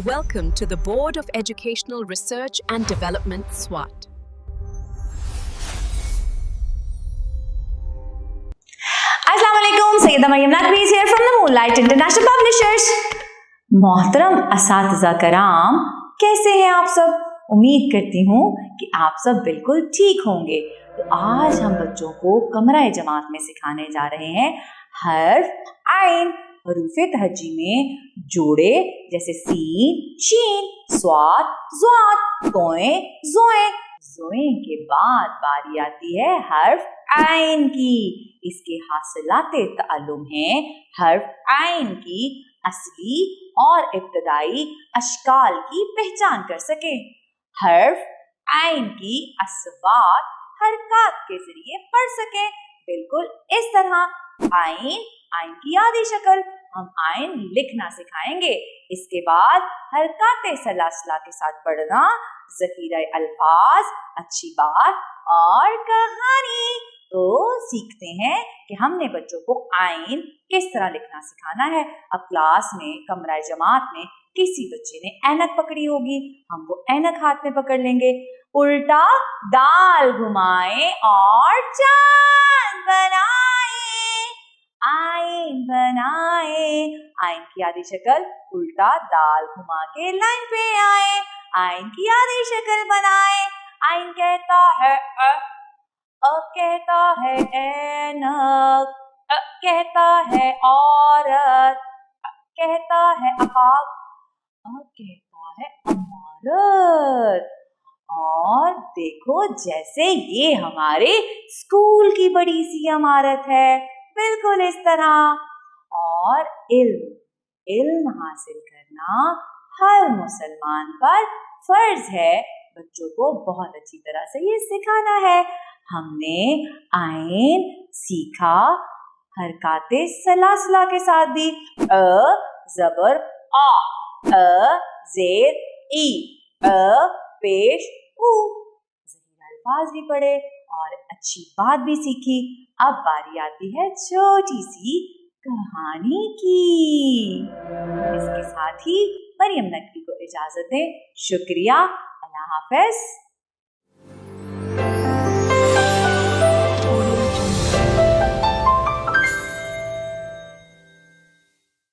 Welcome to the Board of Educational Research and Development, SWAT. Assalamualaikum, Sayyida Maryam Naqvi is here from the Moonlight International Publishers. मोहतरम असातिज़ा कराम, कैसे हैं आप सब? उम्मीद करती हूँ कि आप सब बिल्कुल ठीक होंगे। तो आज हम बच्चों को कमरा जमात में सिखाने जा रहे हैं हर्फ आइन। हरूफे तहज्जी में जोड़े जैसे सीन, शीन, स्वात, ज़्वात, तोए, ज़ोए। ज़ोए के बाद बारी आती है हर्फ आइन की। इसके हासिलाते ताल्लुम हैं हर्फ आइन की असली और इब्तदाई अशकाल की पहचान कर सके। हर्फ आइन की अस्वात हरकत के जरिए पढ़ सके। बिल्कुल इस तरह आइन, आइन की आधी शक्ल। हम आइन लिखना सिखाएंगे। इसके बाद हरकत सलासला के साथ पढ़ना, ज़ख़ीरा अल्फाज, अच्छी बात और कहानी। तो सीखते हैं कि हमने बच्चों को आइन किस तरह लिखना सिखाना है। अब क्लास में कमरा जमात में किसी बच्चे ने ऐनक पकड़ी होगी, हम वो ऐनक हाथ में पकड़ लेंगे। उल्टा दाल घुमाए और चांद बनाए, आइन बनाए। आइन की आधी शक्ल, उल्टा दाल घुमा के लाइन पे आए, आइन की आधी शक्ल बनाए। आइन कहता है कहता है ऐनक, कहता है औरत, कहता है अकाब, कहता है अमारत। और देखो जैसे ये हमारे स्कूल की बड़ी सी इमारत है, बिल्कुल इस तरह। और इल्म हासिल करना हर मुसलमान पर फर्ज है। बच्चों को बहुत अच्छी तरह से ये सिखाना है। हमने आइन सीखा हरकाते सलासला के साथ भी। अ जबर आ, जेर ई, पेश ऊ। ज़हीरा अल्फाज भी पढ़े और अच्छी बात भी सीखी। अब बारी आती है छोटी सी कहानी की। इसके साथ ही मरियम नकवी को इजाजत दें। शुक्रिया, अल्लाह हाफ़िज़।